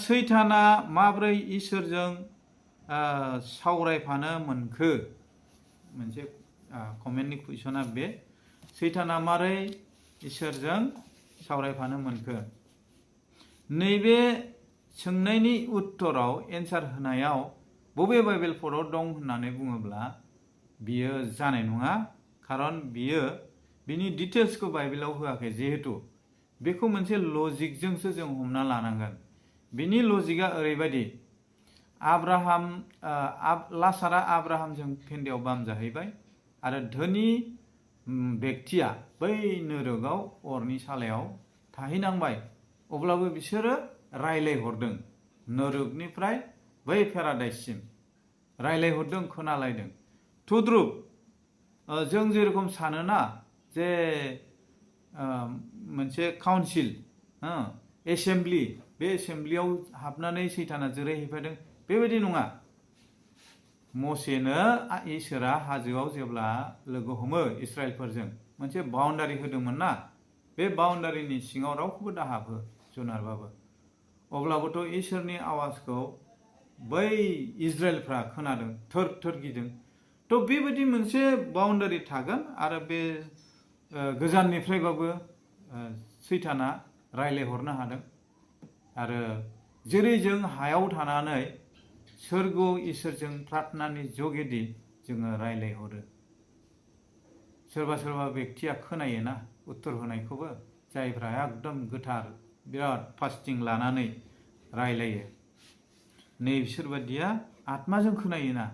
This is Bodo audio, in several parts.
सैताना माब्रै इसोरजों सावरायफानो मोनखो मोनसे कमेन्टनि कुइसना बे सैताना मारै इसोरजों सावरायफानो मोनखो नैबे सोंनायनि उत्तराव एन्सार होनायाव बबे बाइबेल पदआव दं होननानै बुङोब्ला बियो जानाय नङा खारन बियो बिनि डिटेल्सखौ बाइबेलाव होआखै जिहेतु बेखौ मोनसे लजिकजोंसो जों हमना लानांगोन बिनि लजिकआ ओरैबायदि आब्राहाम लासारा आब्राहामजों फेन्दायाव बामजाहैबाय आरो धोनि व्यक्तिया बै नोरोगाव अरनि सालायाव थाहैनांबाय अब्लाबो बिसोरो रायलायहरदों नोरोगनिफ्राय बै पेराडाइससिम रायलायहरदों खोनालायदों थुद्रुब जों जेरखम सानोना जे मोनसे काउन्सिल एसेम्बलि बे एसेम्बलियाव हाबनानै सैताना जिरायहैफादों बेबायदि नङा मसेनो इसोरा हाजोआव जेब्ला लोगो हमो इस्राएलफोरजों मोनसे बाउन्डारि होदोंमोन ना बे बाउन्डारिनि सिङाव रावखौबो दाहाबो जुनारबाबो अब्लाबोथ' इसोरनि आवाजखौ बै इजराइलफ्रा खोनादों थोर थोर गिदों थ' बेबायदि मोनसे बाउन्डारि थागोन आरो बे गोजाननिफ्रायबाबो सैताना रायलायहरनो हादों आरो जेरै जों हायाव थानानै सोरगोआव इसोरजों प्रार्थनानि जगेदि जोङो रायलायहरो सोरबा सोरबा व्यक्तिया खोनायोना उत्तर होनायखौबो जायफ्रा एकदम गोथार बिराद फास्टिं लानानै रायलायो नै बिसोरबादिया आत्माजों खोनायोना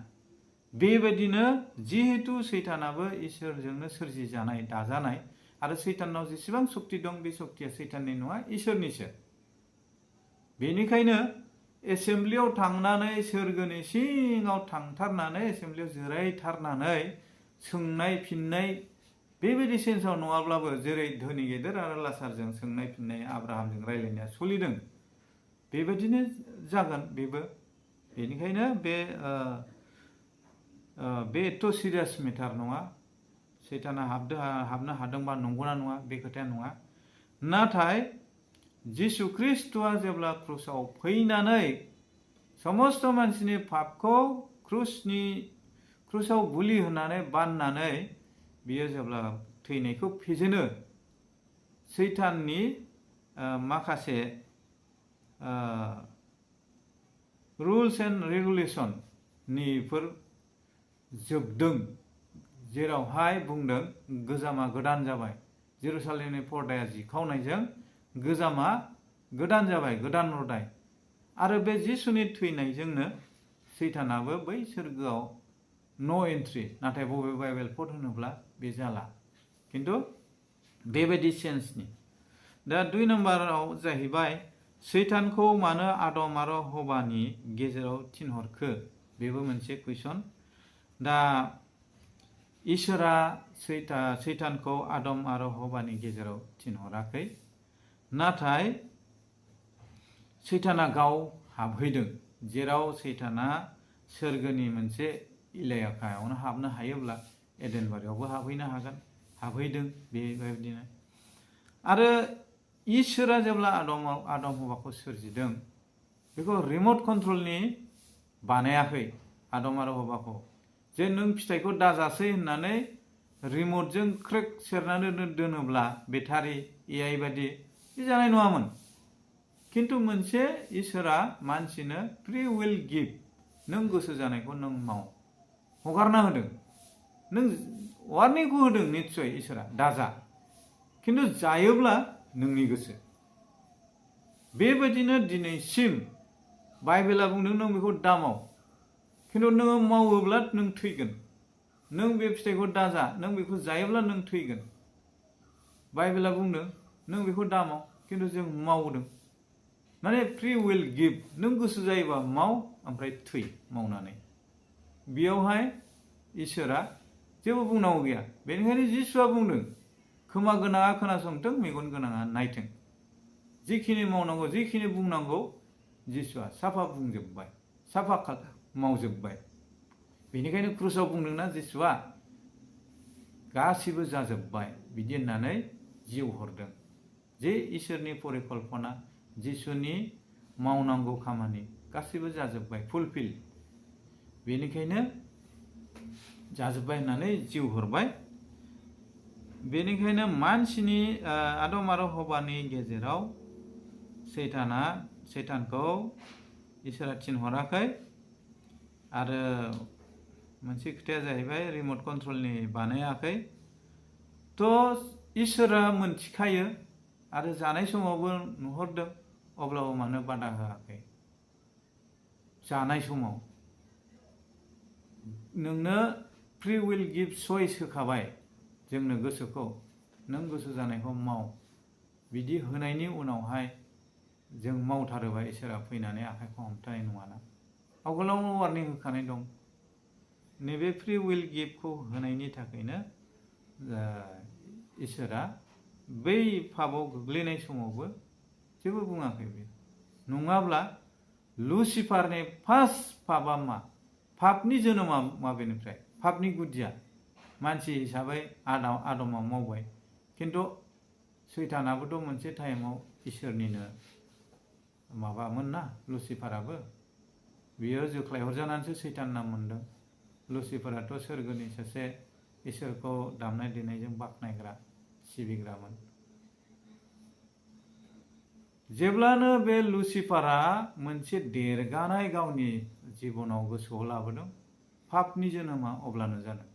बेबायदिनो जिहेतु सैतानाबो इसोरजोंनो सोरजिजानाय दाजानाय आरो सैतानाव जेसेबां शक्ति दं बे शक्तिया सैताननि नङा इसोरनिसो बेनिखायनो एसेम्बलियाव थांनानै सोरगोनि सिङाव थांथारनानै एसेम्बलियाव जिरायथारनानै सोंनाय फिननाय बेबायदि सेन्सआव नङाब्लाबो जेरै धोनि गेदेर आरो लासारजों सोंनाय फिननाय आब्राहामजों रायलायनाया सोलिदों बेबायदिनो जागोन बेबो बेनिखायनो बे एथ' सिरियास मेटार नङा सैताना हाबनो हादोंबा नंगौना नङा बे खोथाया नङा नाथाय जिसु ख्रिस्ट'आ जेब्ला क्रुसाव फैनानै समस्त मानसिनि पापखौ क्रुसाव बुलि होनानै बाननानै बियो जेब्ला थैनायखौ फेजेनो सैताननि माखासे रुल्स एन्ड रेगुलेसन निफोर जोबदों जेरावहाय बुंदों गोजामा गोदान जाबाय जेरुसालेमनि पर्दाया जिखावनायजों गोजामा गोदान जाबाय गोदान रदाय आरो बे जिसुनि थैनायजोंनो सैतानाबो बै सोरगोआव नो एन्ट्रि नाथाय बबे बाइबेल पद होनोब्ला बे जाला किन्तु बेबायदि सेन्सनि दा 2 नम्बराव जाहैबाय सैतानखौ मानो आदम आरो हवानि गेजेराव थिनहरखो बेबो मोनसे कुइसन दा इसोरा सैतानखौ आदम आरो हवानि गेजेराव थिनहराखै नाथाय सैताना गाव हाबहैदों जेराव सैताना सोरगोनि मोनसे इलाकायावनो हाबनो हायोब्ला एडेन बारियावबो हाबहैनो हागोन हाबहैदों बेबायदिनो आरो इसोरा जेब्ला आदम हवाखौ सोरजिदों बेखौ रिमट कन्ट्रलनि बानायाखै आदम आरो हवाखौ जे नों फिथाइखौ दाजासै होननानै रिमटजों क्रेक सेरनानै दोनोब्ला बेटारि एआइ बायदि बे जानाय नङामोन किन्तु मोनसे इसोरा मानसिनो फ्रि उइल गिफ्ट नों गोसो जानायखौ नों माव हगारना होदों नों वार्निंखौ होदों निस्सय इसोरा दाजा किन्तु जायोब्ला नोंनि गोसो बेबायदिनो दिनैसिम बाइबेला बुंदों नों बेखौ दामाव किन्तु नोङो मावोब्ला नों थैगोन नों बे फिथाइखौ दाजा नों बेखौ जायोब्ला नों थैगोन बाइबेला बुंदों नों बेखौ दामाव किन्तु जों मावदों माने फ्रि उइल गिफ्ट नों गोसो जायोबा माव ओमफ्राय थै मावनानै बेयावहाय इसोरा जेबो बुंनांगौ गैया बेनिखायनो जिसुआ बुंदों खोमा गोनाङा खोनासंथों मेगन गोनाङा नायथों जिखिनि मावनांगौ जिखिनि बुंनांगौ जिसुआ साफा बुंजोबबाय साफा मावजोबबाय बेनिखायनो क्रुसाव बुंदोंना जिसुआ गासिबो जाजोबबाय बिदि होननानै जिउ हरदों जे इसोरनि परिकल्पना जिसुनि मावनांगौ खामानि गासैबो जाजोब्बाय फुलफिल बेनिखायनो जाजोब्बाय होननानै जिउ हरबाय बेनिखायनो मानसिनि आदम आरो हवानि गेजेराव सैतानखौ इसोरा थिनहराखै आरो मोनसे खोथाया जाहैबाय रिमट कन्ट्रलनि बानायाखै इसोरा मोनथिखायो आरो जानाय समावबो नुहरदों अब्लाबो मानो बादा होआखै जानाय समाव नोंनो फ्रि विल गिभ चइस होखाबाय जोंनो गोसोखौ नों गोसो जानायखौ माव बिदि होनायनि उनावहाय जों मावथारोबा इसोरा फैनानै आखाइखौ हमथानाय नङाना आवगोलावनो वार्निं होखानाय दं नैबे फ्रि विल गिभखौ होनायनि थाखायनो इसोरा बै पापआव गोग्लैनाय समावबो जेबो बुङाखै बे नङाब्ला लुसिफारनि फार्स्ट पापआ मा पापनि जोनोमा माबेनिफ्राय पापनि गुदिया मानसि हिसाबै आदमा मावबाय किन्तु सैतानाबोथ' मोनसे टाइमाव इसोरनिनो माबामोन ना लुसिफाराबो बियो जोख्लाय हरजानानैसो सैतान नाम मोनदों लुसिफाराथ' सोरगोनि सासे इसोरखौ दामनाय देनायजों बाख्नायग्रा सिबिग्रामोन जेब्लानो बे लुसिफारा मोनसे देरगानाय गावनि जिबनाव गोसोआव लाबोदों पापनि जोनोमा अब्लानो जादों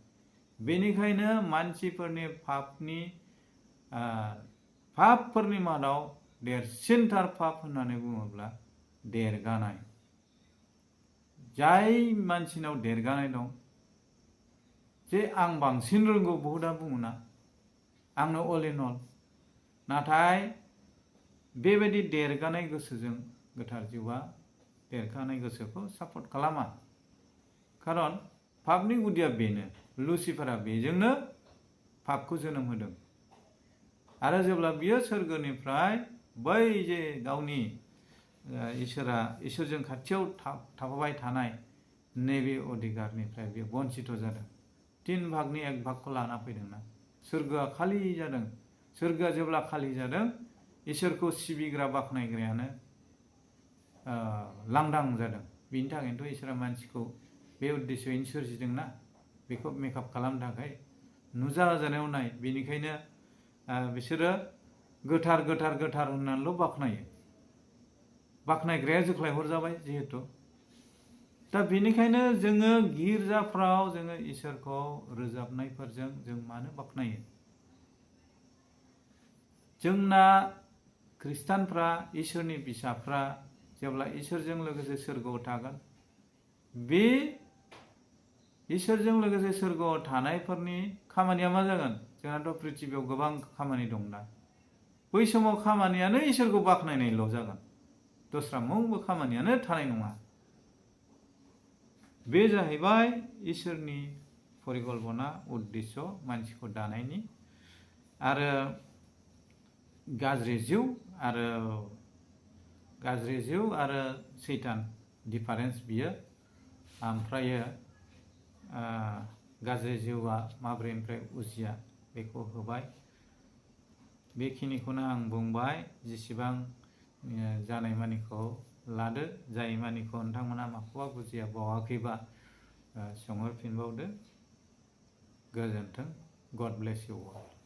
बेनिखायनो मानसिफोरनि पापफोरनि मादाव देरसिनथार पाप होननानै बुङोब्ला देरगानाय जाय मानसिनाव देरगानाय दं जे आं बांसिन रोंगौ बहुदा बुङोना आंनो अल इन अल नाथाय बेबायदि देरगानाय गोसोजों गोथार जिउआ देरगानाय गोसोखौ सापर्ट खालामा खारन पापनि गुदिया बेनो लुसिफारा बेजोंनो पापखौ जोनोम होदों आरो जेब्ला बियो सोरगोनिफ्राय बै जे गावनि इसोरजों खाथियाव थाफाबाय थानाय नैबे अधिकारनिफ्राय बेयो बन्सित जादों 3 भागनि 1 भागखौ लाना फैदोंना सोरगोआ खालि जादों सोरगोआ जेब्ला खालि जादों इसोरखौ सिबिग्रा बाख्नायग्रायानो लांदां जादों बिनि थाखायनोथ' इसोरा मानसिखौ बे उद्देश्ययैनो सोरजिदोंना बेखौ मेकआप खालामनो थाखाय नुजा जानायाव नाय बेनिखायनो बिसोरो गोथार गोथार गोथार होननानैल' बाख्नायग्राया जोख्लाय हरजाबाय जिहेतु दा बेनिखायनो जोङो गिर्जाफ्राव जोङो इसोरखौ रोजाबनायफोरजों जों मानो बाख्नायो जोंना ख्रिस्टानफ्रा इसोरनि फिसाफ्रा जेब्ला इसोरजों लोगोसे सोरगोआव थागोन बे इसोरजों लोगोसे सोरगोआव थानायफोरनि खामानिया मा जागोन जोंहाथ' पृथिबियाव गोबां खामानि दंना बै समाव खामानियानो इसोरखौ बाख्नायनायल' जागोन दस्रा मोनबो खामानियानो थानाय नङा बे जाहैबाय इसोरनि परिकल्पना उद्देश्य मानसिखौ दानायनि आरो गाज्रि जिउ आरो सैतान डिफारेन्स बियो ओमफ्रायो गाज्रि जिउआ माब्रैनिफ्राय उजिया बेखौ होबाय बेखिनिखौनो आं बुंबाय जेसेबां जानाय मानिखौ लादो जाय मानिखौ नोंथांमोना माखौबा बुजिया बावाखैबा सोंहरफिनबावदो गोजोन्थों गड ब्लेस इउ अल